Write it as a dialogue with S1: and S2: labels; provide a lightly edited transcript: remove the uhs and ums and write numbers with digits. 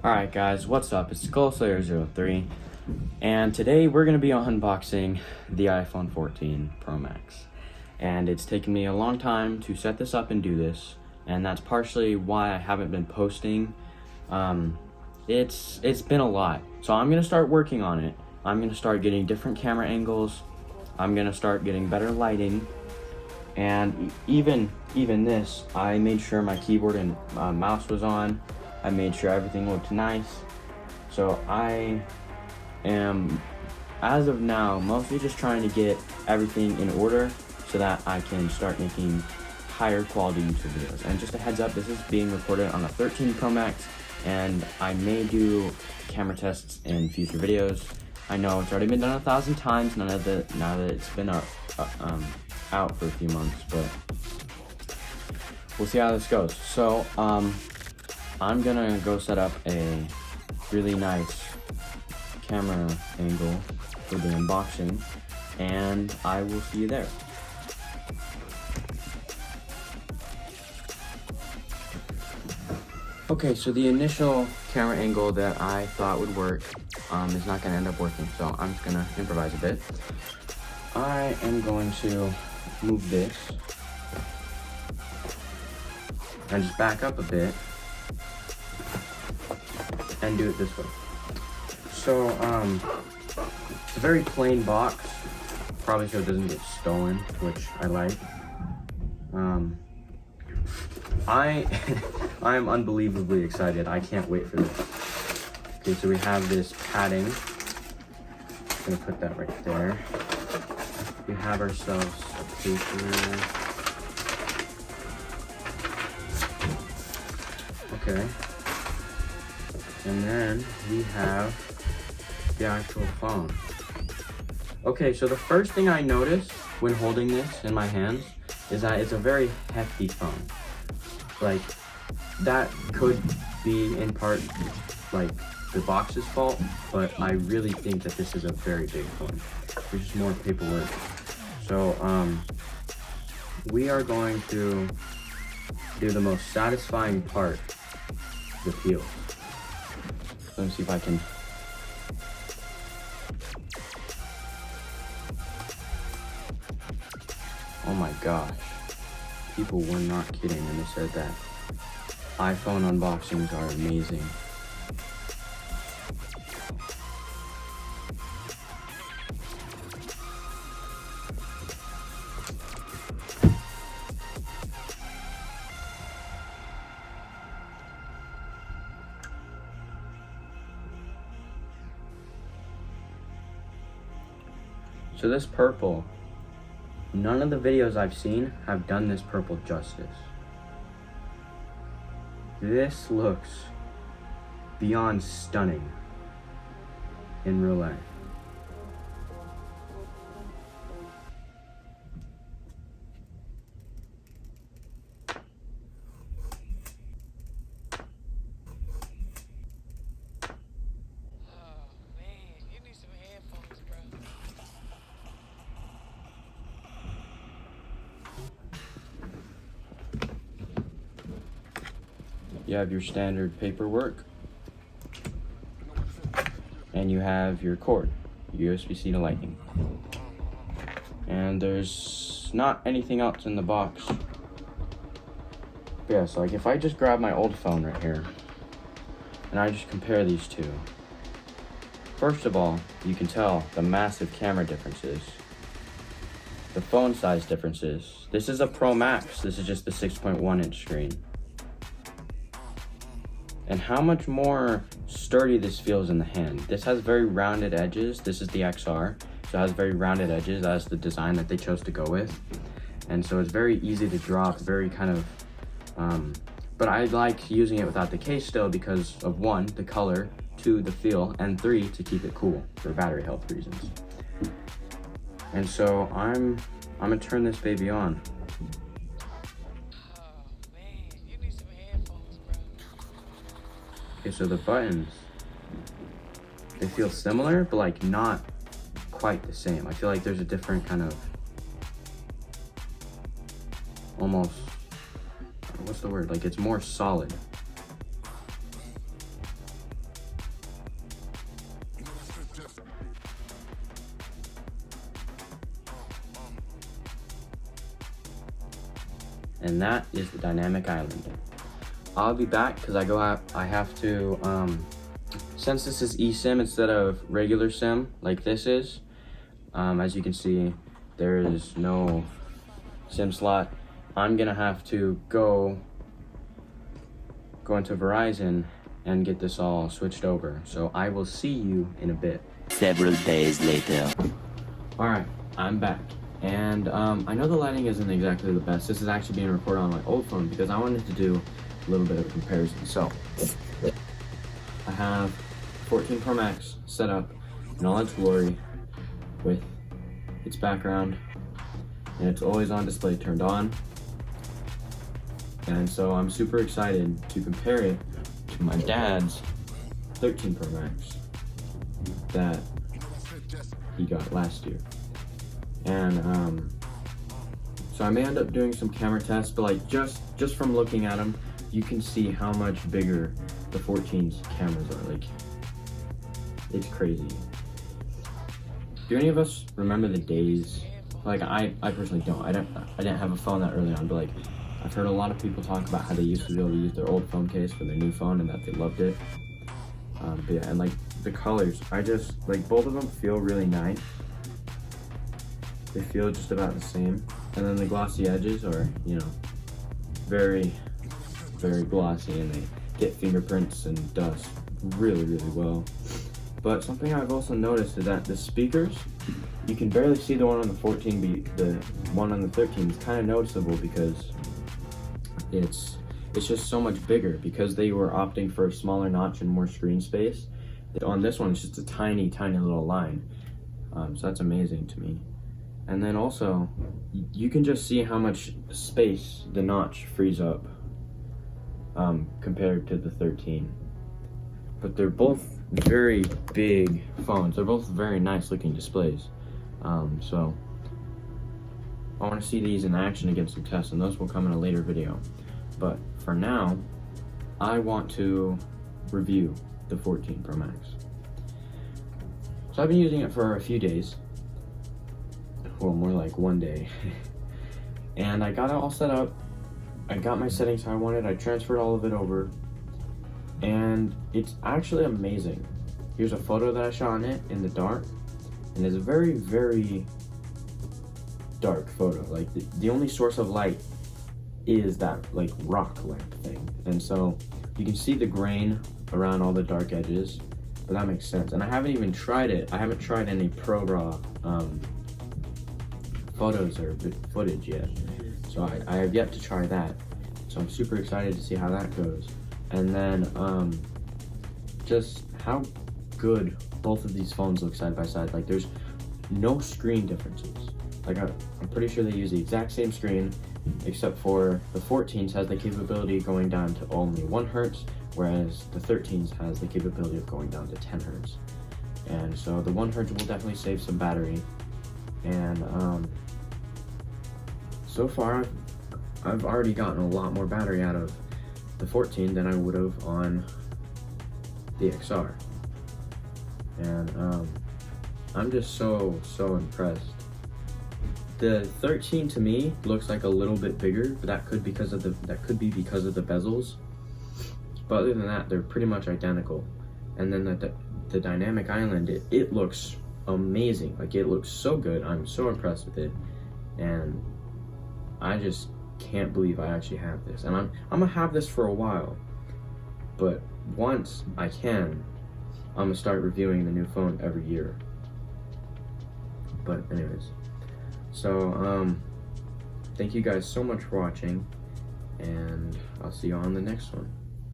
S1: Alright guys, what's up? It's SkullSlayer03, and today we're going to be unboxing the iPhone 14 Pro Max. And it's taken me a long time to set this up and do this, and that's partially why I haven't been posting. It's been a lot, so I'm going to start working on it. I'm going to start getting different camera angles. I'm going to start getting better lighting, and even this, I made sure my keyboard and mouse was on. I made sure everything looked nice. So I am, as of now, mostly just trying to get everything in order so that I can start making higher quality YouTube videos. And just a heads up, this is being recorded on a 13 Pro Max, and I may do camera tests in future videos. I know it's already been done 1,000 times now that it's been out for a few months, but we'll see how this goes. So I'm gonna go set up a really nice camera angle for the unboxing, and I will see you there. Okay, so the initial camera angle that I thought would work is not gonna end up working, so I'm just gonna improvise a bit. I am going to move this and just back up a bit and do it this way. So it's a very plain box, probably so it doesn't get stolen, which I like. I am unbelievably excited. I can't wait for this. Okay, so we have this padding. I'm gonna put that right there. We have ourselves a paper. Okay. And then we have the actual phone. Okay, so the first thing I noticed when holding this in my hands is that it's a very hefty phone. Like, that could be in part like the box's fault, but I really think that this is a very big phone. There's just more paperwork. So we are going to do the most satisfying part, the peel. Let me see if I can. Oh my gosh. People were not kidding when they said that iPhone unboxings are amazing. So this purple, none of the videos I've seen have done this purple justice. This looks beyond stunning in real life. You have your standard paperwork, and you have your cord, USB-C to Lightning. And there's not anything else in the box. But yeah, so like if I just grab my old phone right here, and I just compare these two, first of all, you can tell the massive camera differences, the phone size differences. This is a Pro Max, this is just the 6.1 inch screen. And how much more sturdy this feels in the hand. This has very rounded edges. This is the XR, so it has very rounded edges. That's the design that they chose to go with. And so it's very easy to drop, very kind of, but I like using it without the case still because of 1, the color, 2, the feel, and 3, to keep it cool for battery health reasons. And so I'm gonna turn this baby on. Okay, so the buttons, they feel similar, but like not quite the same. I feel like there's a different kind of, almost, what's the word? Like it's more solid. and that is the dynamic island. I'll be back because I have to, since this is eSIM instead of regular SIM like this is, as you can see, there is no SIM slot. I'm gonna have to go into Verizon and get this all switched over. So I will see you in a bit.
S2: Several days later.
S1: All right, I'm back. And I know the lighting isn't exactly the best. This is actually being recorded on my old phone because I wanted to do a little bit of a comparison. So I have 14 Pro Max set up in all its glory with its background and its always on display turned on. And so I'm super excited to compare it to my dad's 13 Pro Max that he got last year. And so I may end up doing some camera tests, but like just from looking at them, you can see how much bigger the 14's cameras are. Like, it's crazy. Do any of us remember the days? Like, I personally don't. I didn't have a phone that early on, but like, I've heard a lot of people talk about how they used to be able to use their old phone case for their new phone and that they loved it. But yeah, and like the colors, I just, like, both of them feel really nice. They feel just about the same. And then the glossy edges are, you know, very, very glossy, and they get fingerprints and dust really, really well. But something I've also noticed is that the speakers, you can barely see the one on the 14, the one on the 13 is kind of noticeable because it's just so much bigger because they were opting for a smaller notch and more screen space. On this one, it's just a tiny, tiny little line. So that's amazing to me. And then also, you can just see how much space the notch frees up compared to the 13. But they're both very big phones. They're both very nice looking displays. So I want to see these in action against some tests, and those will come in a later video. But for now, I want to review the 14 Pro Max. So I've been using it for a few days. Well, more like one day. And I got it all set up. I got my settings how I wanted. I transferred all of it over. And it's actually amazing. Here's a photo that I shot on it in the dark. And it's a very, very dark photo. Like, the only source of light is that, like, rock lamp thing. And so you can see the grain around all the dark edges. But that makes sense. And I haven't even tried it. I haven't tried any Pro Raw photos or footage yet. So I have yet to try that. So I'm super excited to see how that goes. And then just how good both of these phones look side by side. Like, there's no screen differences. Like, I'm pretty sure they use the exact same screen, except for the 14's has the capability of going down to only 1 hertz, whereas the 13's has the capability of going down to 10 hertz. And so the 1 hertz will definitely save some battery. And so far, I've already gotten a lot more battery out of the 14 than I would have on the XR. And I'm just so impressed. The 13 to me looks like a little bit bigger, but that could be because of the bezels. But other than that, they're pretty much identical. And then the dynamic island, it looks amazing. Like, it looks so good. I'm so impressed with it, and I just can't believe I actually have this. And I'm gonna have this for a while, but once I can, I'm gonna start reviewing the new phone every year. But anyways, so thank you guys so much for watching, and I'll see you on the next one.